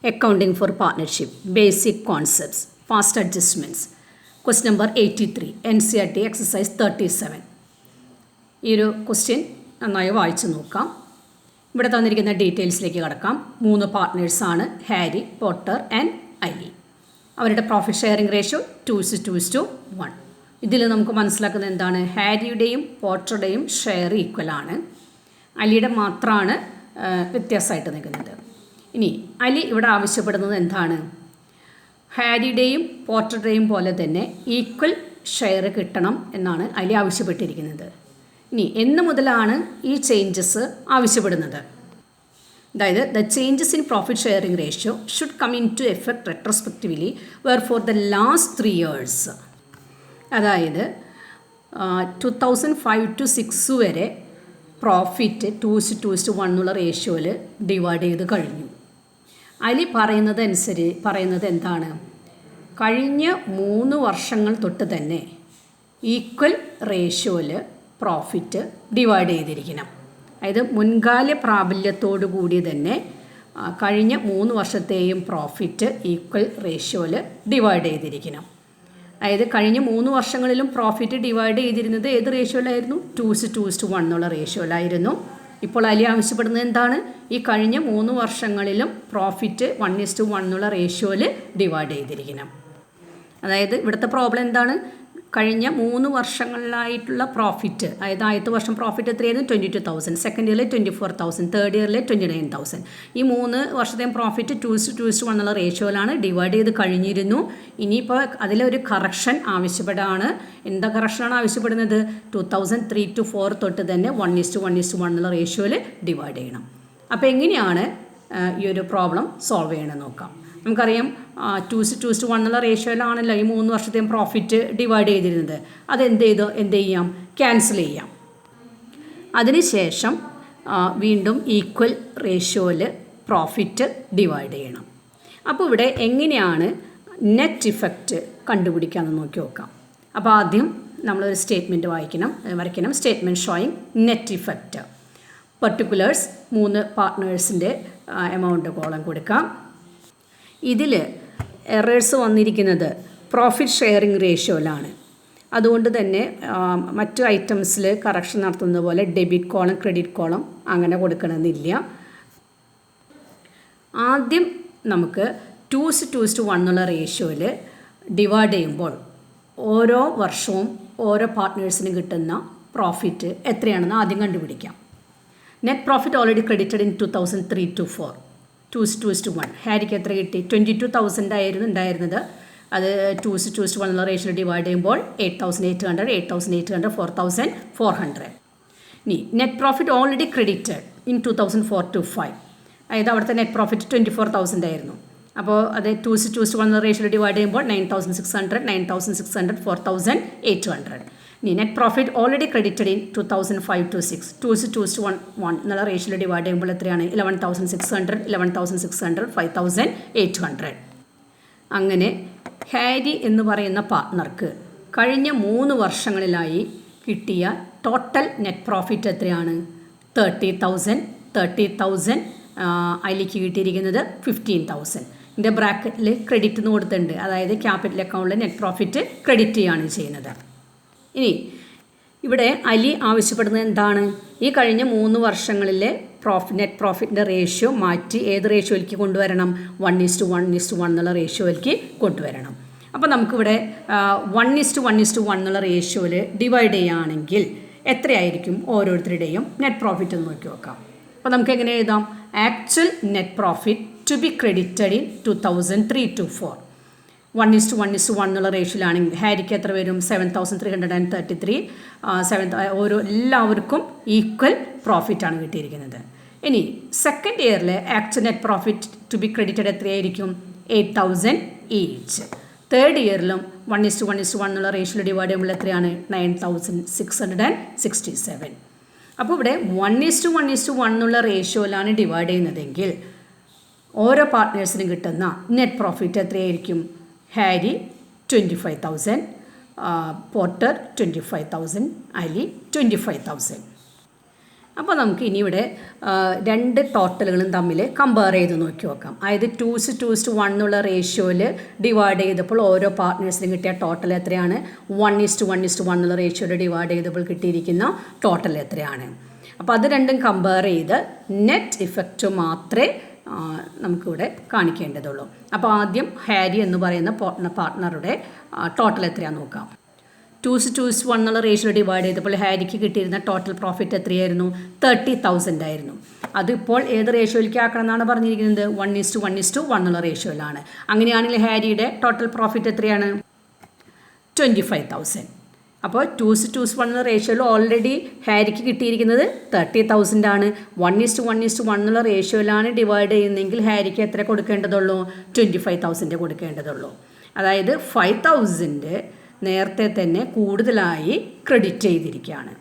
Accounting for Partnership, Basic Concepts, Fast Adjustments. Question number 83, NCERT Exercise 37. ഈ ഒരു question നന്നായി വായിച്ചു നോക്കാം. ഇവിടെ തന്നിരിക്കുന്ന ഡീറ്റെയിൽസിലേക്ക് കടക്കാം. 3 പാർട്ട്നേഴ്സാണ്, ഹാരി, പോട്ടർ ആൻഡ് അലി. അവരുടെ പ്രോഫിറ്റ് ഷെയറിംഗ് റേഷ്യോ 2:1. ഇതിൽ നമുക്ക് മനസ്സിലാക്കുന്നത് എന്താണ്? ഹാരിയുടെയും പോട്ടറുടെയും ഷെയർ ഈക്വലാണ്, അലിയുടെ മാത്രമാണ് വ്യത്യാസമായിട്ട് നിൽക്കുന്നത്. ഇനി അലി ഇവിടെ ആവശ്യപ്പെടുന്നത് എന്താണ്? ഹാരിയുടെയും പോട്ടറുടെയും പോലെ തന്നെ ഈക്വൽ ഷെയർ കിട്ടണം എന്നാണ് അലി ആവശ്യപ്പെട്ടിരിക്കുന്നത്. ഇനി എന്ന് മുതലാണ് ഈ ചേഞ്ചസ് ആവശ്യപ്പെടുന്നത്? അതായത് the changes in profit sharing ratio should come into effect retrospectively were for the last 3 years. അതായത് 2005 to 2006 വരെ പ്രോഫിറ്റ് 2:1 എന്നുള്ള റേഷ്യോയിൽ ഡിവൈഡ് ചെയ്ത് കഴിഞ്ഞു. അലി പറയുന്നത് എന്താണ്? കഴിഞ്ഞ 3 വർഷങ്ങൾ തൊട്ട് തന്നെ ഈക്വൽ റേഷ്യോയിൽ പ്രോഫിറ്റ് ഡിവൈഡ് ചെയ്തിരിക്കണം. അതായത് മുൻകാല പ്രാബല്യത്തോടു കൂടി തന്നെ കഴിഞ്ഞ 3 വർഷത്തെയും പ്രോഫിറ്റ് ഈക്വൽ റേഷ്യോയിൽ ഡിവൈഡ് ചെയ്തിരിക്കണം. അതായത് കഴിഞ്ഞ 3 വർഷങ്ങളിലും പ്രോഫിറ്റ് ഡിവൈഡ് ചെയ്തിരുന്നത് ഏത് റേഷ്യോയിലായിരുന്നു? 2:1 എന്നുള്ള റേഷ്യോയിലായിരുന്നു. ഇപ്പോൾ അലി ആവശ്യപ്പെടുന്നത് എന്താണ്? ഈ കഴിഞ്ഞ 3 വർഷങ്ങളിലും പ്രോഫിറ്റ് 1:1 എന്നുള്ള റേഷ്യോയിൽ ഡിവൈഡ് ചെയ്തിരിക്കണം. അതായത് ഇവിടുത്തെ പ്രോബ്ലം എന്താണ്? കഴിഞ്ഞ 3 വർഷങ്ങളിലായിട്ടുള്ള പ്രോഫിറ്റ്, അതായത് ആദ്യത്തെ വർഷം പ്രോഫിറ്റ് എത്രയായിരുന്നു? 22,000, സെക്കൻഡ് ഇയറിൽ 24,000, തേർഡ് ഇയറിൽ 29,000. ഈ 3 വർഷത്തെയും പ്രോഫിറ്റ് 2:1 എന്നുള്ള റേഷ്യോയിലാണ് ഡിവൈഡ് ചെയ്ത് കഴിഞ്ഞിരുന്നു. ഇനിയിപ്പോൾ അതിലൊരു കറക്ഷൻ ആവശ്യപ്പെടാണ്. എന്താ കറക്ഷനാണ് ആവശ്യപ്പെടുന്നത്? 2003 to 2004 തൊട്ട് തന്നെ 1:1 എന്നുള്ള റേഷ്യോയിൽ ഡിവൈഡ് ചെയ്യണം. അപ്പോൾ എങ്ങനെയാണ് ഈ ഒരു പ്രോബ്ലം സോൾവ് ചെയ്യണമെന്ന് നോക്കാം. നമുക്കറിയാം 2:1 എന്നുള്ള റേഷ്യോയിലാണല്ലോ ഈ 3 വർഷത്തെയും പ്രോഫിറ്റ് ഡിവൈഡ് ചെയ്തിരുന്നത്. അതെന്ത് ചെയ്യാം? ക്യാൻസൽ ചെയ്യാം. അതിനുശേഷം വീണ്ടും ഈക്വൽ റേഷ്യോയിൽ പ്രോഫിറ്റ് ഡിവൈഡ് ചെയ്യണം. അപ്പോൾ ഇവിടെ എങ്ങനെയാണ് നെറ്റ് ഇഫക്റ്റ് കണ്ടുപിടിക്കാമെന്ന് നോക്കി നോക്കാം. അപ്പോൾ ആദ്യം നമ്മളൊരു സ്റ്റേറ്റ്മെൻറ്റ് വരയ്ക്കണം. Statement showing net effect. Particulars 3 പാർട്ട്നേഴ്സിൻ്റെ എമൗണ്ട് കോളം കൊടുക്കാം. ഇതിൽ എറേഴ്സ് വന്നിരിക്കുന്നത് പ്രോഫിറ്റ് ഷെയറിംഗ് റേഷ്യോയിലാണ്. അതുകൊണ്ട് തന്നെ മറ്റു ഐറ്റംസിൽ കറക്ഷൻ നടത്തുന്നത് പോലെ ഡെബിറ്റ് കോളം ക്രെഡിറ്റ് കോളം അങ്ങനെ കൊടുക്കണമെന്നില്ല. ആദ്യം നമുക്ക് 2:1 എന്നുള്ള റേഷ്യോയിൽ ഡിവൈഡ് ചെയ്യുമ്പോൾ ഓരോ വർഷവും ഓരോ പാർട്ട്നേഴ്സിന് കിട്ടുന്ന പ്രോഫിറ്റ് എത്രയാണെന്ന് ആദ്യം കണ്ടുപിടിക്കാം. Net profit already credited in 2003 to 2004. 2:1. ഹാരിക്ക് എത്ര കിട്ടി? 22,000 ആയിരുന്നു ഉണ്ടായിരുന്നത്. അത് 2:1 എന്നുള്ള റേഷ്യോ ഡിവൈഡ് ചെയ്യുമ്പോൾ 8,800, 8,800, 4,400. ഇനി net profit already credited in 2004 to 2005. അതായത് അവിടുത്തെ നെറ്റ് പ്രോഫിറ്റ് 24,000 ആയിരുന്നു. അപ്പോൾ അത് 2:1 എന്നുള്ള റേഷ്യോ ഡിവൈഡ് ചെയ്യുമ്പോൾ 9,600, 9,600, 4,800. ഇനി net profit already credited in 2005 to 2006. 2:1 എന്നുള്ള റേഷ്യോയിൽ ഡിവൈഡ് ചെയ്യുമ്പോൾ എത്രയാണ്? 11,600, 11,600, 5,800. അങ്ങനെ ഹാരി എന്ന് പറയുന്ന പാർട്ട്ണർക്ക് കഴിഞ്ഞ 3 വർഷങ്ങളിലായി കിട്ടിയ ടോട്ടൽ നെറ്റ് പ്രോഫിറ്റ് എത്രയാണ്? 30,000. അതിലേക്ക് കിട്ടിയിരിക്കുന്നത് 15,000. ഇതിൻ്റെ ബ്രാക്കറ്റിൽ ക്രെഡിറ്റ് എന്ന് കൊടുത്തിട്ടുണ്ട്. അതായത് ക്യാപിറ്റൽ അക്കൗണ്ടിൽ നെറ്റ് പ്രോഫിറ്റ് ക്രെഡിറ്റ് ചെയ്യുകയാണ് ചെയ്യുന്നത്. ഇനി ഇവിടെ അലി ആവശ്യപ്പെടുന്നത് എന്താണ്? ഈ കഴിഞ്ഞ 3 വർഷങ്ങളിലെ നെറ്റ് പ്രോഫിറ്റിൻ്റെ റേഷ്യോ മാറ്റി ഏത് റേഷ്യോയിലേക്ക് കൊണ്ടുവരണം? 1:1 എന്നുള്ള റേഷ്യോയിലേക്ക് കൊണ്ടുവരണം. അപ്പോൾ നമുക്കിവിടെ 1:1 എന്നുള്ള റേഷ്യോയിൽ ഡിവൈഡ് ചെയ്യുകയാണെങ്കിൽ എത്രയായിരിക്കും ഓരോരുത്തരുടെയും നെറ്റ് പ്രോഫിറ്റ് എന്ന് നോക്കി നോക്കാം. അപ്പോൾ നമുക്ക് എങ്ങനെ എഴുതാം? Actual net profit to be credited in 2003 to 2004. 1:1 എന്നുള്ള റേഷ്യോയിലാണെങ്കിൽ ഹാരിക്ക് എത്ര വരും? 7,333. എല്ലാവർക്കും ഈക്വൽ പ്രോഫിറ്റാണ് കിട്ടിയിരിക്കുന്നത്. ഇനി സെക്കൻഡ് ഇയറിൽ actual net profit to be credited എത്രയായിരിക്കും? 8,000 ഈച്ച്. തേർഡ് ഇയറിലും 1:1 എന്നുള്ള റേഷ്യോയിൽ ഡിവൈഡ് ചെയ്യുമ്പോൾ എത്രയാണ്? 9,667. അപ്പോൾ ഇവിടെ 1:1 എന്നുള്ള റേഷ്യോയിലാണ് ഡിവൈഡ് ചെയ്യുന്നതെങ്കിൽ ഓരോ പാർട്ട്നേഴ്സിനും കിട്ടുന്ന നെറ്റ് പ്രോഫിറ്റ് എത്രയായിരിക്കും? Harry 25,000, Potter 25,000, Ali 25,000. അപ്പോൾ നമുക്ക് ഇനി ഇവിടെ രണ്ട് ടോട്ടലുകളും തമ്മിൽ കമ്പയർ ചെയ്ത് നോക്കി നോക്കാം. അതായത് 2:1 എന്നുള്ള റേഷ്യോയിൽ ഡിവൈഡ് ചെയ്തപ്പോൾ ഓരോ പാർട്ട്നേഴ്സിനും കിട്ടിയ ടോട്ടൽ എത്രയാണ്, 1:1:1 എന്നുള്ള റേഷ്യോയിൽ ഡിവൈഡ് ചെയ്തപ്പോൾ കിട്ടിയിരിക്കുന്ന ടോട്ടൽ എത്രയാണ്. അപ്പോൾ അത് രണ്ടും കമ്പയർ ചെയ്ത് നെറ്റ് ഇഫക്റ്റ് മാത്രമേ നമുക്കിവിടെ കാണിക്കേണ്ടതുള്ളൂ. അപ്പോൾ ആദ്യം ഹാരി എന്ന് പറയുന്ന പാർട്ട്ണറുടെ ടോട്ടൽ എത്രയാണെന്ന് നോക്കാം. 2:1 എന്നുള്ള റേഷ്യോ ഡിവൈഡ് ചെയ്തപ്പോൾ ഹാരിക്ക് കിട്ടിയിരുന്ന ടോട്ടൽ പ്രോഫിറ്റ് എത്രയായിരുന്നു, 30,000 ആയിരുന്നു. അതിപ്പോൾ ഏത് റേഷ്യോയിലേക്ക് ആക്കണം എന്നാണ് പറഞ്ഞിരിക്കുന്നത്, 1:1:1 എന്നുള്ള റേഷ്യോയിലാണ്. അങ്ങനെയാണെങ്കിൽ ഹാരിയുടെ ടോട്ടൽ പ്രോഫിറ്റ് എത്രയാണ്, 25,000. അപ്പോൾ 2:1 എന്ന റേഷ്യോയിൽ ഓൾറെഡി ഹാരിക്ക് കിട്ടിയിരിക്കുന്നത് 30,000 ആണ്. 1:1:1 എന്നുള്ള റേഷ്യോയിലാണ് ഡിവൈഡ് ചെയ്യുന്നതെങ്കിൽ ഹാരിക്ക് എത്ര കൊടുക്കേണ്ടതുള്ളൂ, 25,000 കൊടുക്കേണ്ടതുള്ളൂ. അതായത് 5,000 നേരത്തെ തന്നെ കൂടുതലായി ക്രെഡിറ്റ് ചെയ്തിരിക്കുകയാണ്.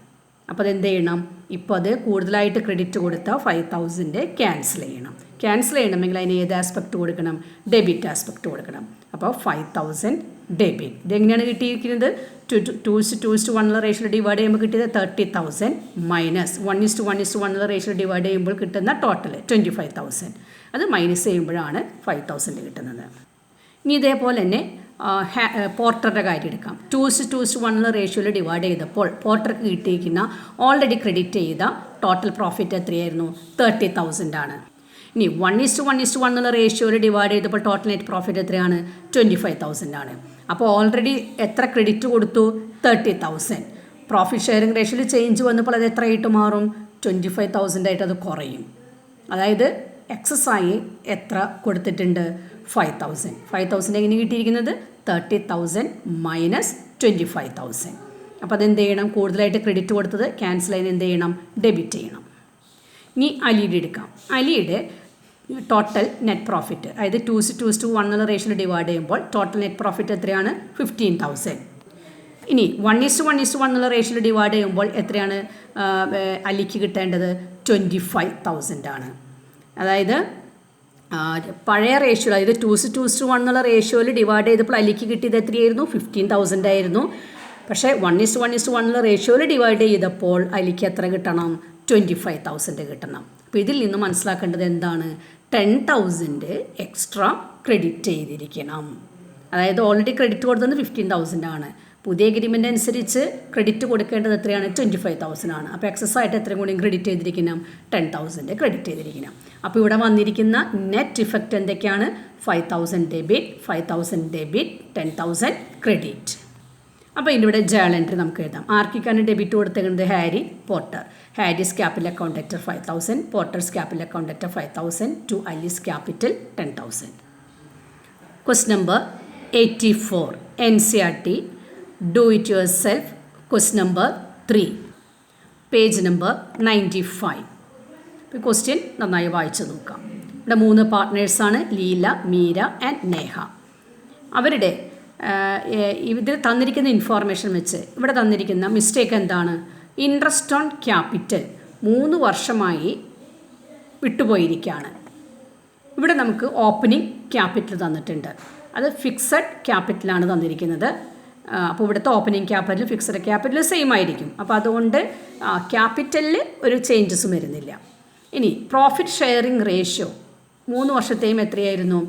അപ്പോൾ അതെന്ത് ചെയ്യണം, ഇപ്പോൾ അത് കൂടുതലായിട്ട് ക്രെഡിറ്റ് കൊടുത്താൽ 5,000 ക്യാൻസൽ ചെയ്യണം. ക്യാൻസൽ ചെയ്യണമെങ്കിൽ അതിന് ഏത് ആസ്പെക്റ്റ് കൊടുക്കണം, ഡെബിറ്റ് ആസ്പെക്റ്റ് കൊടുക്കണം. അപ്പോൾ 5,000 ഡെബിറ്റ്. ഇതെങ്ങനെയാണ് കിട്ടിയിരിക്കുന്നത്, 2:1 എന്നുള്ള റേഷ്യോ ഡിവൈഡ് ചെയ്യുമ്പോൾ കിട്ടിയത് 30,000 മൈനസ് 1:1:1 എന്നുള്ള റേഷ്യോ ഡിവൈഡ് ചെയ്യുമ്പോൾ കിട്ടുന്ന ടോട്ടൽ 25,000. അത് മൈനസ് ചെയ്യുമ്പോഴാണ് 5,000 കിട്ടുന്നത്. ഇനി ഇതേപോലെ തന്നെ പോർട്ടറുടെ കാര്യം എടുക്കാം. 2:1 എന്നുള്ള റേഷ്യോയിൽ ഡിവൈഡ് ചെയ്തപ്പോൾ പോർട്ടർക്ക് കിട്ടിയിരിക്കുന്ന ഓൾറെഡി ക്രെഡിറ്റ് ചെയ്ത ടോട്ടൽ പ്രോഫിറ്റ് എത്രയായിരുന്നു, 30,000 ആണ്. ഇനി 1:1:1 എന്നുള്ള റേഷ്യോയിൽ ഡിവൈഡ് ചെയ്തപ്പോൾ ടോട്ടൽ നെറ്റ് പ്രോഫിറ്റ് എത്രയാണ്, 25,000 ആണ്. അപ്പോൾ ഓൾറെഡി എത്ര ക്രെഡിറ്റ് കൊടുത്തു, 30,000. പ്രോഫിറ്റ് ഷെയറിംഗ് റേഷ്യോയിൽ ചേഞ്ച് വന്നപ്പോൾ അത് എത്രയായിട്ട് മാറും, 25,000 ആയിട്ട് അത് കുറയും. അതായത് എക്സസായി എത്ര കൊടുത്തിട്ടുണ്ട്, 5,000. 5,000 എങ്ങനെ കിട്ടിയിരിക്കുന്നത്, 30,000 മൈനസ് 25,000. അപ്പോൾ അതെന്ത് ചെയ്യണം, കൂടുതലായിട്ട് ക്രെഡിറ്റ് കൊടുത്തത് ക്യാൻസൽ ചെയ്ത് എന്ത് ചെയ്യണം, ഡെബിറ്റ് ചെയ്യണം. ഇനി അലിയുടെ എടുക്കാം. അലിയുടെ ടോട്ടൽ നെറ്റ് പ്രോഫിറ്റ്, അതായത് 2:1 എന്നുള്ള റേഷ്യോയിൽ ഡിവൈഡ് ചെയ്യുമ്പോൾ ടോട്ടൽ നെറ്റ് പ്രോഫിറ്റ് എത്രയാണ്, 15,000. ഇനി 1:1:1 എന്നുള്ള റേഷ്യോയിൽ ഡിവൈഡ് ചെയ്യുമ്പോൾ എത്രയാണ് അലിക്ക് കിട്ടേണ്ടത്, 25,000 ആണ്. അതായത് പഴയ റേഷ്യോ, അതായത് 2:1 എന്നുള്ള റേഷ്യോയിൽ ഡിവൈഡ് ചെയ്തപ്പോൾ അലിക്ക് കിട്ടിയത് എത്രയായിരുന്നു, 15,000 ആയിരുന്നു. പക്ഷേ 1:1:1 എന്നുള്ള റേഷ്യോയിൽ ഡിവൈഡ് ചെയ്തപ്പോൾ അലിക്ക് എത്ര കിട്ടണം, 25,000 കിട്ടണം. അപ്പോൾ ഇതിൽ നിന്ന് മനസ്സിലാക്കേണ്ടത് എന്താണ്, 10,000 എക്സ്ട്രാ ക്രെഡിറ്റ് ചെയ്തിരിക്കണം. അതായത് ഓൾറെഡി ക്രെഡിറ്റ് കൊടുത്തത് 15,000 ആണ്. പുതിയ എഗ്രിമെൻ്റ് അനുസരിച്ച് ക്രെഡിറ്റ് കൊടുക്കേണ്ടത് എത്രയാണ്, 25,000 ആണ്. അപ്പോൾ എക്സസ് ആയിട്ട് എത്രയും കൂടി ക്രെഡിറ്റ് ചെയ്തിരിക്കണം, 10,000 ക്രെഡിറ്റ് ചെയ്തിരിക്കണം. അപ്പോൾ ഇവിടെ വന്നിരിക്കുന്ന നെറ്റ് ഇഫക്റ്റ് എന്തൊക്കെയാണ്, 5,000 ഡെബിറ്റ്, 5,000 ഡെബിറ്റ്, 10,000 ക്രെഡിറ്റ്. അപ്പോൾ ഇതിവിടെ ജേണൽ എൻട്രി നമുക്ക് എഴുതാം. ആർക്കൊക്കെയാണ് ഡെബിറ്റ് കൊടുത്തേക്കുന്നത്, Harry, Porter. Harry's capital account at 5,000, Porter's capital account at 5,000, to Alice's capital 10,000. Question number 84 NCERT do it yourself, question number 3, page number 95. ഇപ്പോൾ question നന്നായി വായിച്ചു നോക്കാം. ഇവിടെ 3 പാർട്ട്നേഴ്സാണ്, ലീല, മീര ആൻഡ് നേഹ. അവരുടെ ഇതിൽ തന്നിരിക്കുന്ന ഇൻഫോർമേഷൻ വെച്ച് ഇവിടെ തന്നിരിക്കുന്ന മിസ്റ്റേക്ക് എന്താണ്, ഇൻട്രസ്റ്റ് ഓൺ ക്യാപിറ്റൽ 3 വർഷമായി വിട്ടുപോയിരിക്കുകയാണ്. ഇവിടെ നമുക്ക് ഓപ്പണിംഗ് ക്യാപിറ്റൽ തന്നിട്ടുണ്ട്, അത് ഫിക്സഡ് ക്യാപിറ്റലാണ് തന്നിരിക്കുന്നത്. അപ്പോൾ ഇവിടുത്തെ opening capital fixed capital same ആയിരിക്കും. അപ്പോൾ അതുകൊണ്ട് ക്യാപിറ്റലിൽ ഒരു ചേഞ്ചസും വരുന്നില്ല. ഇനി പ്രോഫിറ്റ് ഷെയറിംഗ് റേഷ്യോ 3 വർഷത്തെയും എത്രയായിരുന്നു,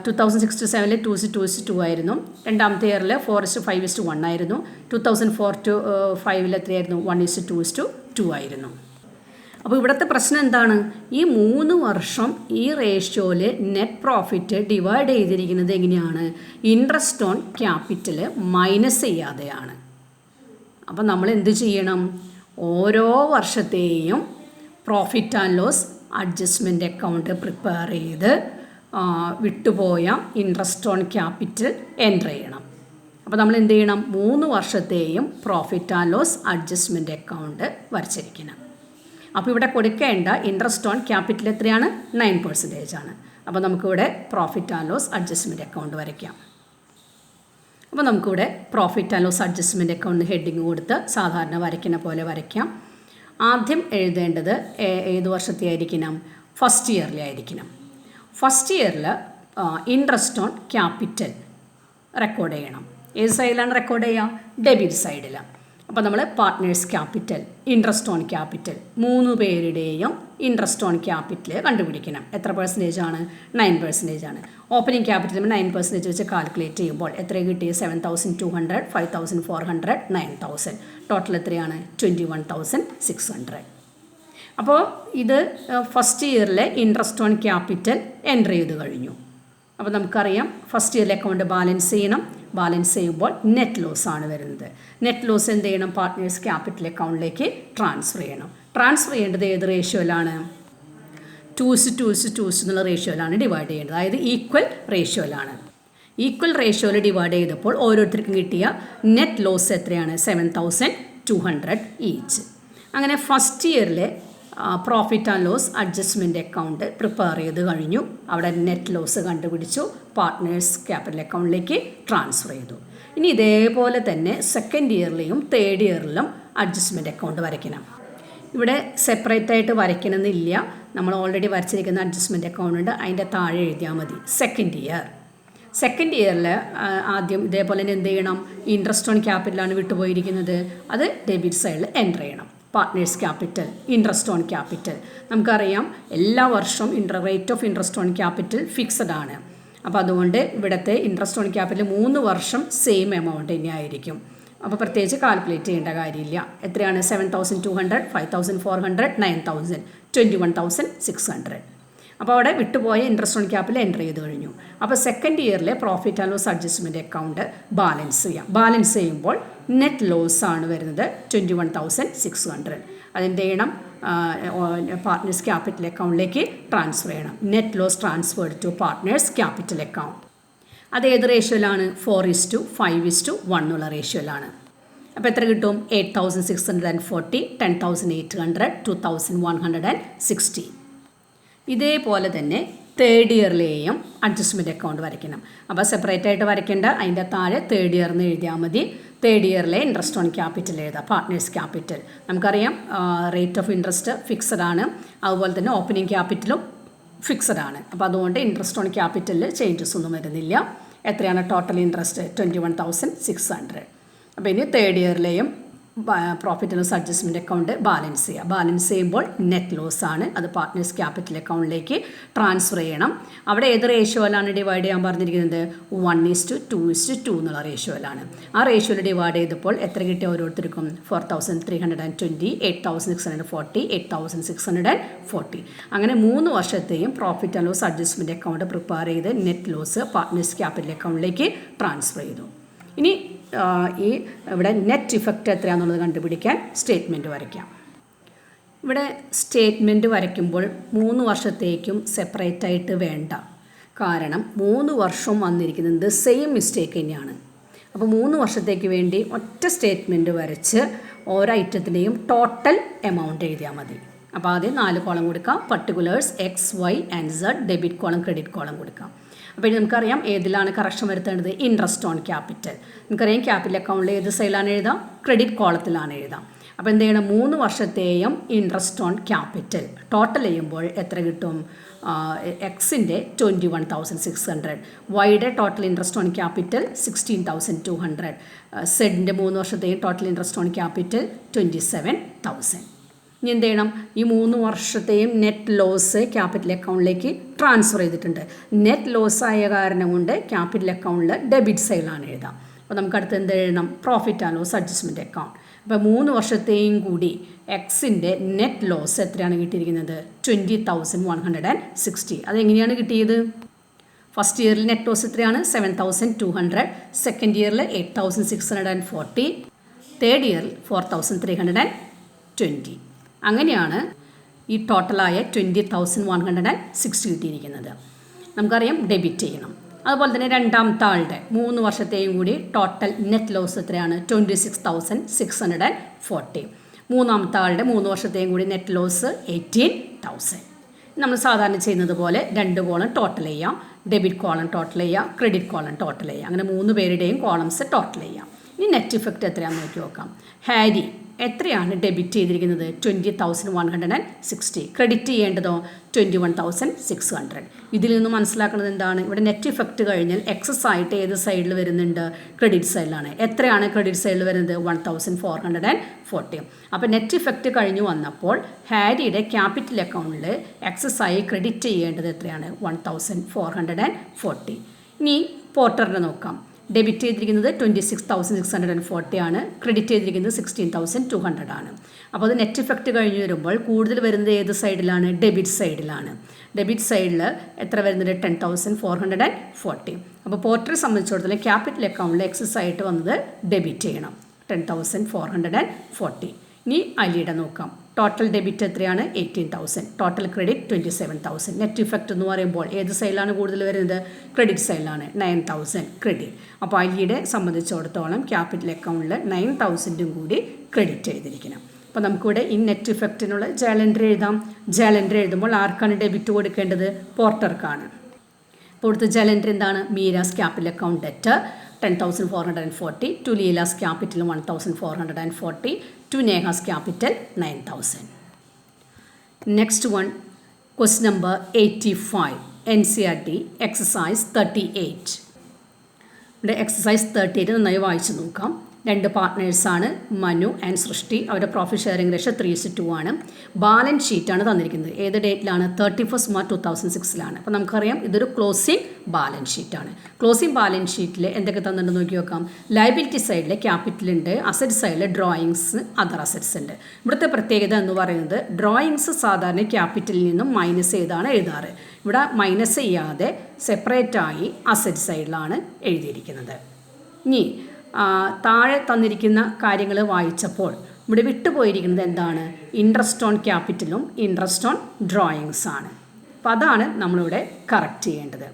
2006-07 2:2 ആയിരുന്നു. രണ്ടാമത്തെ ഇയറിൽ 4:5:1 ആയിരുന്നു. 2004-05 എത്രയായിരുന്നു, 1:2:2 ആയിരുന്നു. അപ്പോൾ ഇവിടുത്തെ പ്രശ്നം എന്താണ്, ഈ 3 വർഷം ഈ റേഷ്യോയിൽ നെറ്റ് പ്രോഫിറ്റ് ഡിവൈഡ് ചെയ്തിരിക്കുന്നത് എങ്ങനെയാണ്, ഇൻട്രസ്റ്റ് ഓൺ ക്യാപിറ്റൽ മൈനസ് ചെയ്യാതെയാണ്. അപ്പോൾ നമ്മൾ എന്ത് ചെയ്യണം, ഓരോ വർഷത്തെയും profit and loss adjustment account prepare ചെയ്ത് വിട്ടുപോയ ഇൻട്രസ്റ്റ് ഓൺ ക്യാപിറ്റൽ എൻ്റർ ചെയ്യണം. അപ്പോൾ നമ്മൾ എന്ത് ചെയ്യണം, 3 വർഷത്തെയും profit and loss adjustment account വരച്ചിരിക്കണം. അപ്പോൾ ഇവിടെ കൊടുക്കേണ്ട ഇൻട്രസ്റ്റ് ഓൺ ക്യാപിറ്റൽ എത്രയാണ്, 9% ആണ്. അപ്പോൾ നമുക്കിവിടെ profit and loss adjustment account വരയ്ക്കാം. അപ്പോൾ നമുക്കിവിടെ profit and loss adjustment account heading കൊടുത്ത് സാധാരണ വരയ്ക്കുന്ന പോലെ വരയ്ക്കാം. ആദ്യം എഴുതേണ്ടത് ഏത് വർഷത്തെ ആയിരിക്കണം, ഫസ്റ്റ് ഇയറിലെ ആയിരിക്കണം. ഫസ്റ്റ് ഇയറിൽ ഇൻട്രസ്റ്റ് ഓൺ ക്യാപിറ്റൽ റെക്കോർഡ് ചെയ്യണം. ഏത് സൈഡിലാണ് റെക്കോർഡ് ചെയ്യുക, ഡെബിറ്റ് സൈഡിൽ. അപ്പോൾ നമ്മൾ partners capital, interest on capital, 3 പേരുടെയും ഇൻട്രസ്റ്റ് ഓൺ ക്യാപിറ്റൽ കണ്ടുപിടിക്കണം. എത്ര പെർസെൻറ്റേജ് ആണ്? 9% ആണ്. ഓപ്പണിംഗ് ക്യാപിറ്റൽ 9% വെച്ച് കാൽക്കുലേറ്റ് ചെയ്യുമ്പോൾ എത്ര കിട്ടി? 7,200, 5,400, 9,000. ടോട്ടൽ എത്രയാണ്? 21,600. അപ്പോൾ ഇത് ഫസ്റ്റ് ഇയറിലെ ഇൻട്രസ്റ്റ് ഓൺ ക്യാപിറ്റൽ എൻ്റർ ചെയ്ത് കഴിഞ്ഞു. അപ്പോൾ നമുക്കറിയാം ഫസ്റ്റ് ഇയറിലെ അക്കൗണ്ട് ബാലൻസ് ചെയ്യണം. ബാലൻസ് ചെയ്യുമ്പോൾ നെറ്റ് ലോസ് ആണ് വരുന്നത്. നെറ്റ് ലോസ് എന്ത് ചെയ്യണം? പാർട്ട്നേഴ്സ് ക്യാപിറ്റൽ അക്കൗണ്ടിലേക്ക് ട്രാൻസ്ഫർ ചെയ്യണം. ട്രാൻസ്ഫർ ചെയ്യേണ്ടത് ഏത് റേഷ്യോയിലാണ്? 2:2 എന്നുള്ള റേഷ്യോയിലാണ് ഡിവൈഡ് ചെയ്യേണ്ടത്. അതായത് ഈക്വൽ റേഷ്യോയിലാണ്. ഈക്വൽ റേഷ്യോയിൽ ഡിവൈഡ് ചെയ്തപ്പോൾ ഓരോരുത്തർക്കും കിട്ടിയ നെറ്റ് ലോസ് എത്രയാണ്? 7,200 ഈച്ച്. അങ്ങനെ ഫസ്റ്റ് ഇയറിലെ profit and loss adjustment account prepare ചെയ്ത് കഴിഞ്ഞു. അവിടെ നെറ്റ് ലോസ് കണ്ടുപിടിച്ചു, പാർട്ട്നേഴ്സ് ക്യാപിറ്റൽ അക്കൗണ്ടിലേക്ക് ട്രാൻസ്ഫർ ചെയ്തു. ഇനി ഇതേപോലെ തന്നെ സെക്കൻഡ് ഇയറിലെയും തേർഡ് ഇയറിലും അഡ്ജസ്റ്റ്മെൻറ്റ് അക്കൗണ്ട് വരയ്ക്കണം. ഇവിടെ സെപ്പറേറ്റ് ആയിട്ട് വരയ്ക്കണമെന്നില്ല. നമ്മൾ ഓൾറെഡി വരച്ചിരിക്കുന്ന അഡ്ജസ്റ്റ്മെൻറ്റ് അക്കൗണ്ട് ഉണ്ട്, അതിൻ്റെ താഴെ എഴുതിയാൽ മതി സെക്കൻഡ് ഇയറിൽ ആദ്യം ഇതേപോലെ തന്നെ എന്ത് ചെയ്യണം? ഇൻട്രസ്റ്റ് ഓൺ ക്യാപിറ്റലാണ് വിട്ടുപോയിരിക്കുന്നത്, അത് ഡെബിറ്റ് സൈഡിൽ എൻ്റർ ചെയ്യണം. Partners capital, interest on capital, നമുക്കറിയാം എല്ലാ വർഷവും rate of interest on capital fixed ആണ്. അപ്പോൾ അതുകൊണ്ട് ഇവിടുത്തെ ഇൻട്രസ്റ്റ് ഓൺ ക്യാപിറ്റൽ 3 വർഷം സെയിം എമൗണ്ട് തന്നെയായിരിക്കും. അപ്പോൾ പ്രത്യേകിച്ച് കാൽക്കുലേറ്റ് ചെയ്യേണ്ട കാര്യമില്ല. എത്രയാണ്? 7,200, 5,400, 9,000, 21,600. അപ്പോൾ അവിടെ വിട്ടുപോയ ഇൻട്രസ്റ്റ് ഓൺ ക്യാപിറ്റൽ എൻ്റർ ചെയ്ത് കഴിഞ്ഞു. അപ്പോൾ സെക്കൻഡ് ഇയറിലെ profit and loss adjustment account balance ചെയ്യാം. ബാലൻസ് ചെയ്യുമ്പോൾ നെറ്റ് ലോസ് ആണ് വരുന്നത് 21,600. അതെന്ത് ചെയ്യണം? പാർട്ട്നേഴ്സ് ക്യാപിറ്റൽ അക്കൗണ്ടിലേക്ക് ട്രാൻസ്ഫർ ചെയ്യണം. Net loss transferred to partners capital account. അത് ഏത് റേഷ്യോയിലാണ്? 4:5:1 ഉള്ള റേഷ്യോയിലാണ്. അപ്പോൾ എത്ര കിട്ടും? 8,640, 10,800, 2,160. ഇതേപോലെ തന്നെ തേർഡ് ഇയറിലെയും അഡ്ജസ്റ്റ്മെൻറ്റ് അക്കൗണ്ട് വരയ്ക്കണം. അപ്പോൾ സെപ്പറേറ്റ് ആയിട്ട് വരയ്ക്കേണ്ട, അതിൻ്റെ താഴെ തേർഡ് ഇയറിന് എഴുതിയാൽ മതി. തേർഡ് ഇയറിലെ ഇൻട്രസ്റ്റ് ഓൺ ക്യാപിറ്റൽ എഴുതാം, പാർട്ട്നേഴ്സ് ക്യാപിറ്റൽ. നമുക്കറിയാം റേറ്റ് ഓഫ് ഇൻട്രസ്റ്റ് ഫിക്സഡ് ആണ്, അതുപോലെ തന്നെ ഓപ്പണിംഗ് ക്യാപിറ്റലും ഫിക്സഡ് ആണ്. അപ്പോൾ അതുകൊണ്ട് ഇൻട്രസ്റ്റ് ഓൺ ക്യാപിറ്റലിൽ ചേഞ്ചസ് ഒന്നും വരുന്നില്ല. എത്രയാണ് ടോട്ടൽ ഇൻട്രസ്റ്റ്? 21,600. അപ്പോൾ ഇനി തേർഡ് ഇയറിലെയും profit and loss adjustment account balance ചെയ്യുക. ബാലൻസ് ചെയ്യുമ്പോൾ നെറ്റ് ലോസ് ആണ്, അത് പാർട്ട്നേഴ്സ് ക്യാപിറ്റൽ അക്കൗണ്ടിലേക്ക് ട്രാൻസ്ഫർ ചെയ്യണം. അവിടെ ഏത് റേഷ്യോയിലാണ് ഡിവൈഡ് ചെയ്യാൻ പറഞ്ഞിരിക്കുന്നത്? 1:2:2 എന്നുള്ള റേഷ്യോയിലാണ്. ആ റേഷ്യോയിൽ ഡിവൈഡ് ചെയ്തപ്പോൾ എത്ര കിട്ടിയ ഓരോരുത്തർക്കും? 4,320, 8,640, 8,640. അങ്ങനെ 3 വർഷത്തെയും profit and loss adjustment account prepare ചെയ്ത് നെറ്റ് ലോസ് പാർട്ട്നേഴ്സ് ക്യാപിറ്റൽ അക്കൗണ്ടിലേക്ക് ട്രാൻസ്ഫർ ചെയ്തു. ഇനി ഈ ഇവിടെ നെറ്റ് ഇഫക്റ്റ് എത്രയാണെന്നുള്ളത് കണ്ടുപിടിക്കാൻ സ്റ്റേറ്റ്മെൻറ്റ് വരയ്ക്കാം. ഇവിടെ സ്റ്റേറ്റ്മെൻറ്റ് വരയ്ക്കുമ്പോൾ 3 വർഷത്തേക്കും സെപ്പറേറ്റ് ആയിട്ട് വേണ്ട. കാരണം 3 വർഷം വന്നിരിക്കുന്നത് സെയിം മിസ്റ്റേക്ക് തന്നെയാണ്. അപ്പോൾ 3 വർഷത്തേക്ക് വേണ്ടി ഒറ്റ സ്റ്റേറ്റ്മെൻറ്റ് വരച്ച് ഓരോ ഐറ്റത്തിൻ്റെയും ടോട്ടൽ എമൗണ്ട് എഴുതിയാൽ മതി. അപ്പോൾ ആദ്യം 4 കോളം കൊടുക്കാം. Particulars X, Y and Z, debit column credit column കൊടുക്കാം. അപ്പോൾ ഇനി നമുക്കറിയാം ഏതിലാണ് കറക്ഷൻ വരുത്തേണ്ടത്? Interest on capital. നമുക്കറിയാം ക്യാപിറ്റൽ അക്കൗണ്ടിൽ ഏത് സൈഡിലാണ് എഴുതാം? ക്രെഡിറ്റ് കോളത്തിലാണ് എഴുതാം. അപ്പോൾ എന്ത് ചെയ്യണം? 3 വർഷത്തെയും ഇൻട്രസ്റ്റ് ഓൺ ക്യാപിറ്റൽ ടോട്ടൽ ചെയ്യുമ്പോൾ എത്ര കിട്ടും? എക്സിൻ്റെ 21,600, വൈയുടെ ടോട്ടൽ ഇൻട്രസ്റ്റ് ഓൺ ക്യാപിറ്റൽ 16,200, സെഡിൻ്റെ 3 വർഷത്തെയും ടോട്ടൽ ഇൻട്രസ്റ്റ് ഓൺ ക്യാപിറ്റൽ 27,000. ഇനി എന്ത് ചെയ്യണം? ഈ 3 വർഷത്തെയും നെറ്റ് ലോസ് ക്യാപിറ്റൽ അക്കൗണ്ടിലേക്ക് ട്രാൻസ്ഫർ ചെയ്തിട്ടുണ്ട്. നെറ്റ് ലോസ് ആയ കാരണം കൊണ്ട് ക്യാപിറ്റൽ അക്കൗണ്ടിൽ ഡെബിറ്റ് സൈഡിലാണ് എഴുതാം. അപ്പോൾ നമുക്ക് അടുത്ത് എന്ത് എഴുതണം? Profit and loss adjustment account. അപ്പോൾ 3 വർഷത്തെയും കൂടി എക്സിൻ്റെ നെറ്റ് ലോസ് എത്രയാണ് കിട്ടിയിരിക്കുന്നത്? 20,160. അതെങ്ങനെയാണ് കിട്ടിയത്? ഫസ്റ്റ് ഇയറിൽ നെറ്റ് ലോസ് എത്രയാണ്? 7,200, സെക്കൻഡ് ഇയറിൽ 8,640, തേർഡ് ഇയറിൽ 4,320. അങ്ങനെയാണ് ഈ ടോട്ടലായ 20,160 കിട്ടിയിരിക്കുന്നത്. നമുക്കറിയാം ഡെബിറ്റ് ചെയ്യണം. അതുപോലെ തന്നെ രണ്ടാമത്തെ ആളുടെ 3 വർഷത്തെയും കൂടി ടോട്ടൽ നെറ്റ് ലോസ് എത്രയാണ്? 26,640. മൂന്നാമത്തെ ആളുടെ 3 വർഷത്തെയും കൂടി നെറ്റ് ലോസ് 18,000. നമ്മൾ സാധാരണ ചെയ്യുന്നത് പോലെ 2 കോളം ടോട്ടൽ ചെയ്യാം. ഡെബിറ്റ് കോളം ടോട്ടൽ ചെയ്യാം, ക്രെഡിറ്റ് കോളം ടോട്ടൽ ചെയ്യാം. അങ്ങനെ 3 പേരുടെയും കോളംസ് ടോട്ടൽ ചെയ്യാം. ഇനി നെറ്റ് ഇഫക്റ്റ് എത്രയാണെന്ന് നോക്കി നോക്കാം. ഹാരി എത്രയാണ് ഡെബിറ്റ് ചെയ്തിരിക്കുന്നത്? 20,160. ക്രെഡിറ്റ് ചെയ്യേണ്ടതോ 21,600. ഇതിൽ നിന്ന് മനസ്സിലാക്കുന്നത് എന്താണ്? ഇവിടെ നെറ്റ് ഇഫക്റ്റ് കഴിഞ്ഞാൽ എക്സസ് ആയിട്ട് ഏത് സൈഡിൽ വരുന്നുണ്ട്? ക്രെഡിറ്റ് സൈഡിലാണ്. എത്രയാണ് ക്രെഡിറ്റ് സൈഡിൽ വരുന്നത്? 1,440. അപ്പോൾ നെറ്റ് ഇഫക്റ്റ് കഴിഞ്ഞു വന്നപ്പോൾ ഹാരിയുടെ ക്യാപിറ്റൽ അക്കൗണ്ടിൽ എക്സസ് ആയി ക്രെഡിറ്റ് ചെയ്യേണ്ടത് എത്രയാണ്? 1,440. ഇനി പോർട്ടറിനെ നോക്കാം. ഡെബിറ്റ് ചെയ്തിരിക്കുന്നത് 26,640 ആണ്. ക്രെഡിറ്റ് ചെയ്തിരിക്കുന്നത് 16,200 ആണ്. അപ്പോൾ അത് നെറ്റ് ഇഫക്റ്റ് കഴിഞ്ഞ് വരുമ്പോൾ കൂടുതൽ വരുന്നത് ഏത് സൈഡിലാണ്? ഡെബിറ്റ് സൈഡിലാണ്. ഡെബിറ്റ് സൈഡിൽ എത്ര വരുന്നത്? 10,440. അപ്പോൾ പോർട്ടറെ സംബന്ധിച്ചിടത്തോളം ക്യാപിറ്റൽ അക്കൗണ്ടിൽ എക്സസ് ആയിട്ട് വന്നത് ഡെബിറ്റ് ചെയ്യണം, 10,440. ഇനി അലിയുടെ നോക്കാം. ടോട്ടൽ ഡെബിറ്റ് എത്രയാണ്? 18,000. Total credit 27,000. നെറ്റ് ഇഫക്റ്റ് എന്ന് പറയുമ്പോൾ ഏത് സൈഡിലാണ് കൂടുതൽ വരുന്നത്? ക്രെഡിറ്റ് സൈഡിലാണ്, 9,000 ക്രെഡിറ്റ്. അപ്പോൾ അലിയുടെ സംബന്ധിച്ചിടത്തോളം ക്യാപിറ്റൽ അക്കൗണ്ടിൽ 9,000 കൂടി ക്രെഡിറ്റ് ചെയ്തിരിക്കണം. അപ്പോൾ നമുക്കിവിടെ ഈ നെറ്റ് ഇഫക്റ്റിനുള്ള ജേലൻഡർ എഴുതാം. ജേലൻഡർ എഴുതുമ്പോൾ ആർക്കാണ് ഡെബിറ്റ് കൊടുക്കേണ്ടത്? പോർട്ടർക്കാണ്. അപ്പോൾ ഇവിടുത്തെ ജേലൻഡർ എന്താണ്? Meera's capital account debt 10,440, to Leela's capital 1,440, to Neha's capital 9,000. Next one, question number 85, NCERT exercise 38. ഇവിടെ എക്സസൈസ് 38 നന്നായി വായിച്ചു നോക്കാം. രണ്ട് പാർട്ട്നേഴ്സാണ്, മനു ആൻഡ് സൃഷ്ടി. അവരുടെ പ്രോഫിറ്റ് ഷെയറിംഗ് റേഷ്യോ 3:2 ആണ്. ബാലൻസ് ഷീറ്റാണ് തന്നിരിക്കുന്നത്. ഏത് ഡേറ്റിലാണ്? 31 March 2006. അപ്പോൾ നമുക്കറിയാം ഇതൊരു ക്ലോസിംഗ് ബാലൻസ് ഷീറ്റാണ്. ക്ലോസിംഗ് ബാലൻസ് ഷീറ്റിൽ എന്തൊക്കെ തന്നിട്ടുണ്ടെന്ന് നോക്കി നോക്കാം. ലയബിലിറ്റി സൈഡിൽ ക്യാപിറ്റൽ ഉണ്ട്, അസറ്റ് സൈഡിൽ ഡ്രോയിങ്സ്, അതർ അസറ്റ്സ് ഉണ്ട്. ഇവിടുത്തെ പ്രത്യേകത എന്ന് പറയുന്നത് ഡ്രോയിങ്സ് സാധാരണ ക്യാപിറ്റലിൽ നിന്നും മൈനസ് ചെയ്താണ് എഴുതാറ്. ഇവിടെ മൈനസ് ചെയ്യാതെ സെപ്പറേറ്റായി അസറ്റ് സൈഡിലാണ് എഴുതിയിരിക്കുന്നത്. ഇനി താഴെ തന്നിരിക്കുന്ന കാര്യങ്ങൾ വായിച്ചപ്പോൾ ഇവിടെ വിട്ടുപോയിരിക്കുന്നത് എന്താണ്? ഇൻട്രസ്റ്റ് ഓൺ ക്യാപിറ്റലും ഇൻട്രസ്റ്റ് ഓൺ ഡ്രോയിങ്സ് ആണ്. അപ്പോൾ അതാണ് നമ്മളിവിടെ കറക്റ്റ് ചെയ്യേണ്ടത്.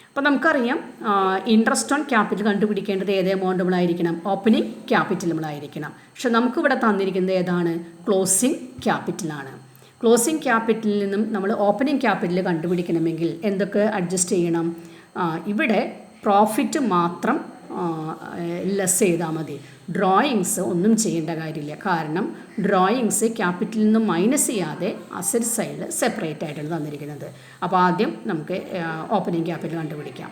അപ്പോൾ നമുക്കറിയാം ഇൻട്രസ്റ്റ് ഓൺ ക്യാപിറ്റൽ കണ്ടുപിടിക്കേണ്ടത് ഏത് എമൗണ്ടുകളായിരിക്കണം? ഓപ്പണിംഗ് ക്യാപിറ്റലുകളായിരിക്കണം. പക്ഷെ നമുക്കിവിടെ തന്നിരിക്കുന്നത് ഏതാണ്? ക്ലോസിംഗ് ക്യാപിറ്റലാണ്. ക്ലോസിംഗ് ക്യാപിറ്റലിൽ നിന്നും നമ്മൾ ഓപ്പണിംഗ് ക്യാപിറ്റൽ കണ്ടുപിടിക്കണമെങ്കിൽ എന്തൊക്കെ അഡ്ജസ്റ്റ് ചെയ്യണം? ഇവിടെ പ്രോഫിറ്റ് മാത്രം ലെസ് ചെയ്താൽ മതി. ഡ്രോയിങ്സ് ഒന്നും ചെയ്യേണ്ട കാര്യമില്ല. കാരണം ഡ്രോയിങ്സ് ക്യാപിറ്റലിൽ നിന്ന് മൈനസ് ചെയ്യാതെ അസറ്റ് സൈഡിൽ സെപ്പറേറ്റ് ആയിട്ടാണ് തന്നിരിക്കുന്നത്. അപ്പോൾ ആദ്യം നമുക്ക് ഓപ്പണിംഗ് ക്യാപിറ്റൽ കണ്ടുപിടിക്കാം.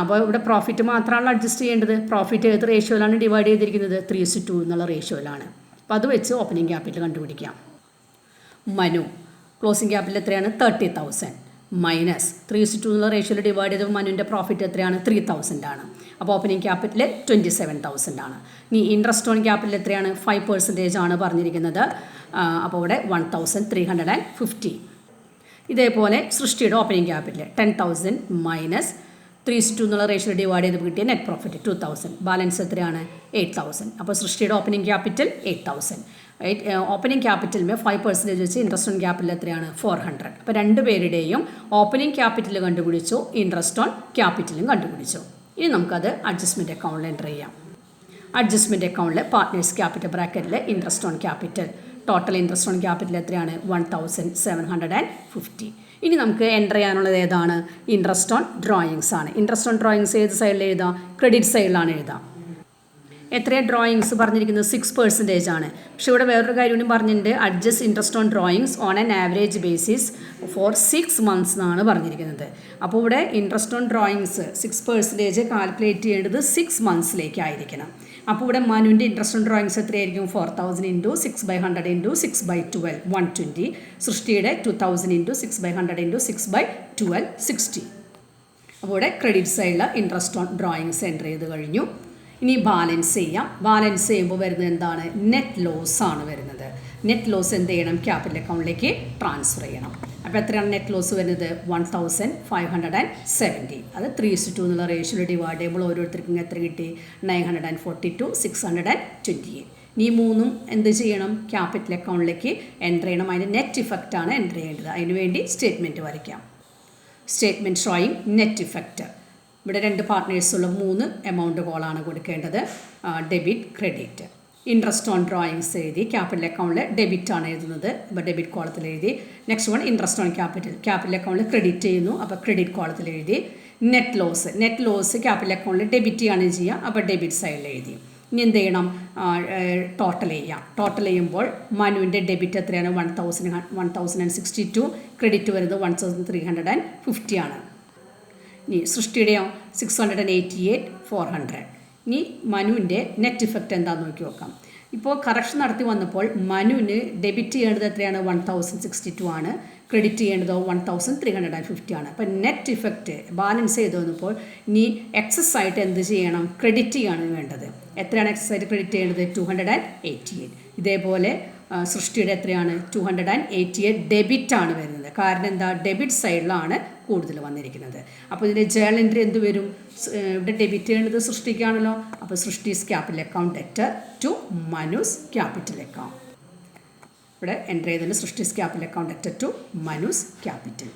അപ്പോൾ ഇവിടെ പ്രോഫിറ്റ് മാത്രമാണ് അഡ്ജസ്റ്റ് ചെയ്യേണ്ടത്. പ്രോഫിറ്റ് ഏത് റേഷ്യോയിലാണ് ഡിവൈഡ് ചെയ്തിരിക്കുന്നത്? 3:2 എന്നുള്ള റേഷ്യോയിലാണ്. അപ്പോൾ അത് വെച്ച് ഓപ്പണിംഗ് ക്യാപിറ്റൽ കണ്ടുപിടിക്കാം. മനു ക്ലോസിംഗ് ക്യാപിറ്റൽ എത്രയാണ്? 30,000 മൈനസ് 3:2 എന്നുള്ള റേഷ്യോയിൽ ഡിവൈഡ് ചെയ്തപ്പോൾ മനുവിൻ്റെ പ്രോഫിറ്റ് എത്രയാണ്? 3,000 ആണ്. അപ്പോൾ ഓപ്പണിംഗ് ക്യാപിറ്റൽ 27,000 ആണ്. ഇനി ഇൻട്രസ്റ്റ് ഓൺ ക്യാപിറ്റൽ എത്രയാണ്? 5% ആണ് പറഞ്ഞിരിക്കുന്നത്. അപ്പോൾ ഇവിടെ 1,350. ഇതേപോലെ സൃഷ്ടിയുടെ ഓപ്പണിംഗ് ക്യാപിറ്റൽ 10,000 മൈനസ് 3:2 എന്നുള്ള റേഷ്യോ ഡിവൈഡ് ചെയ്ത് കിട്ടിയ നെറ്റ് പ്രോഫിറ്റ് 2,000. ബാലൻസ് എത്രയാണ്? 8,000. അപ്പോൾ സൃഷ്ടിയുടെ ഓപ്പണിംഗ് ക്യാപിറ്റൽ 8,000. ഓപ്പണിംഗ് ക്യാപിറ്റൽ 5% വെച്ച് ഇൻട്രസ്റ്റ് ഓൺ ക്യാപിറ്റൽ എത്രയാണ്? 400. അപ്പോൾ രണ്ടുപേരുടെയും ഓപ്പണിംഗ് ക്യാപിറ്റൽ കണ്ടുപിടിച്ചു, ഇൻട്രസ്റ്റ് ഓൺ ക്യാപിറ്റലും കണ്ടുപിടിച്ചു. ഇനി നമുക്കത് അഡ്ജസ്റ്റ്മെൻറ്റ് അക്കൗണ്ടിൽ എൻ്റർ ചെയ്യാം. അഡ്ജസ്റ്റ്മെൻറ്റ് അക്കൗണ്ടിൽ പാർട്ട്നേഴ്സ് ക്യാപിറ്റൽ ബ്രാക്കറ്റിൽ interest on capital, total interest on capital എത്രയാണ്? 1,750. ഇനി നമുക്ക് എൻ്റർ ചെയ്യാനുള്ളത് ഏതാണ്? ഇൻട്രസ്റ്റ് ഓൺ ഡ്രോയിങ്സ് ആണ്. ഇൻട്രസ്റ്റ് ഓൺ ഡ്രോയിങ്സ് ഏത് സൈഡിൽ എഴുതാം? ക്രെഡിറ്റ് സൈഡിലാണ് എഴുതാം. എത്രയാണ് ഡ്രോയിങ്സ് പറഞ്ഞിരിക്കുന്നത്? 6% ആണ്. പക്ഷേ ഇവിടെ വേറൊരു കാര്യം കൂടി പറഞ്ഞിട്ടുണ്ട്. Adjust interest on drawings on an average basis for 6 months എന്നാണ് പറഞ്ഞിരിക്കുന്നത്. അപ്പോൾ ഇവിടെ ഇൻട്രസ്റ്റ് ഓൺ ഡ്രോയിങ്സ് 6% കാൽക്കുലേറ്റ് ചെയ്യേണ്ടത് 6 monthsലേക്കായിരിക്കണം. അപ്പോൾ ഇവിടെ മനുവിൻ്റെ ഇൻട്രസ്റ്റ് ഓൺ ഡ്രോയിങ്സ് എത്രയായിരിക്കും? 4,000 × 6/100 × 6/12 120. സൃഷ്ടിയുടെ 2,000 × 6/100 × 6/12 60. അപ്പോൾ ഇവിടെ ക്രെഡിറ്റ് സൈഡിൽ ഇൻട്രസ്റ്റ് ഓൺ ഡ്രോയിങ്സ് എൻ്റർ ചെയ്ത് കഴിഞ്ഞു. ഇനി ബാലൻസ് ചെയ്യാം. ബാലൻസ് ചെയ്യുമ്പോൾ വരുന്നത് എന്താണ്? നെറ്റ് ലോസ് ആണ് വരുന്നത്. നെറ്റ് ലോസ് എന്ത് ചെയ്യണം? ക്യാപിറ്റൽ അക്കൗണ്ടിലേക്ക് ട്രാൻസ്ഫർ ചെയ്യണം. അപ്പോൾ എത്രയാണ് നെറ്റ് ലോസ് വരുന്നത്? 1,570. അത് 3:2 എന്നുള്ള റേഷ്യോയിൽ ഡിവൈഡ് ചെയ്യുമ്പോൾ ഓരോരുത്തർക്കും എത്ര കിട്ടി? 942, 628. ഈ മൂന്നും എന്ത് ചെയ്യണം? ക്യാപിറ്റൽ അക്കൗണ്ടിലേക്ക് എൻ്റർ ചെയ്യണം. അതിൻ്റെ നെറ്റ് ഇഫക്റ്റാണ് എൻ്റർ ചെയ്യേണ്ടത്. അതിനുവേണ്ടി സ്റ്റേറ്റ്മെൻറ്റ് വരയ്ക്കാം. Statement showing net effect. ഇവിടെ രണ്ട് പാർട്ട്നേഴ്സുള്ള 3 എമൗണ്ട് കോളാണ് കൊടുക്കേണ്ടത്. Debit, credit. Interest on drawings എഴുതി, ക്യാപിറ്റൽ അക്കൗണ്ടിൽ ഡെബിറ്റ് ആണ് എഴുതുന്നത്. അപ്പോൾ ഡെബിറ്റ് കോളത്തിൽ എഴുതി. Next one interest on capital, capital അക്കൗണ്ടിൽ ക്രെഡിറ്റ് ചെയ്യുന്നു. അപ്പോൾ ക്രെഡിറ്റ് കോളത്തിൽ എഴുതി. നെറ്റ് ലോസ് ക്യാപിറ്റൽ അക്കൗണ്ടിൽ ഡെബിറ്റ് ആണ് ചെയ്യുക. അപ്പോൾ ഡെബിറ്റ് സൈഡിൽ എഴുതി. ഇനി എന്ത് ചെയ്യണം? ടോട്ടൽ ചെയ്യാം. ടോട്ടൽ ചെയ്യുമ്പോൾ മനുവിൻ്റെ ഡെബിറ്റ് എത്രയാണ്? 1062, ക്രെഡിറ്റ് വരുന്നത് 1350 ആണ്. ഇനി സൃഷ്ടിയുടെയോ 688, 400. ഇനി മനുവിൻ്റെ നെറ്റ് ഇഫക്റ്റ് എന്താണെന്ന് നോക്കി നോക്കാം. ഇപ്പോൾ കറക്ഷൻ നടത്തി വന്നപ്പോൾ മനുവിന് ഡെബിറ്റ് ചെയ്യേണ്ടത് എത്രയാണ്? 1062 ആണ്. ക്രെഡിറ്റ് ചെയ്യേണ്ടതോ 1350 ആണ്. അപ്പോൾ നെറ്റ് ഇഫക്റ്റ് ബാലൻസ് ചെയ്ത് വന്നപ്പോൾ ഇനി എക്സസ് ആയിട്ട് എന്ത് ചെയ്യണം? ക്രെഡിറ്റ് ചെയ്യാണ് വേണ്ടത്. എത്രയാണ് എക്സസ് ആയിട്ട് ക്രെഡിറ്റ് ചെയ്യേണ്ടത്? 288. ഇതേപോലെ സൃഷ്ടിയുടെ എത്രയാണ്? 288 ഡെബിറ്റ് ആണ് വരുന്നത്. കാരണം എന്താ? ഡെബിറ്റ് സൈഡിലാണ് കൂടുതൽ വന്നിരിക്കുന്നത്. അപ്പോൾ ഇതിൻ്റെ ജേണൽ എൻട്രി എന്ത് വരും? ഇവിടെ ഡെബിറ്റ് ചെയ്യേണ്ടത് സൃഷ്ടിക്കാണല്ലോ. അപ്പോൾ Srishti's capital account debtor to Manu's capital account. ഇവിടെ എൻട്രി ചെയ്തതിന് Srishti's capital account debtor to Manu's capital.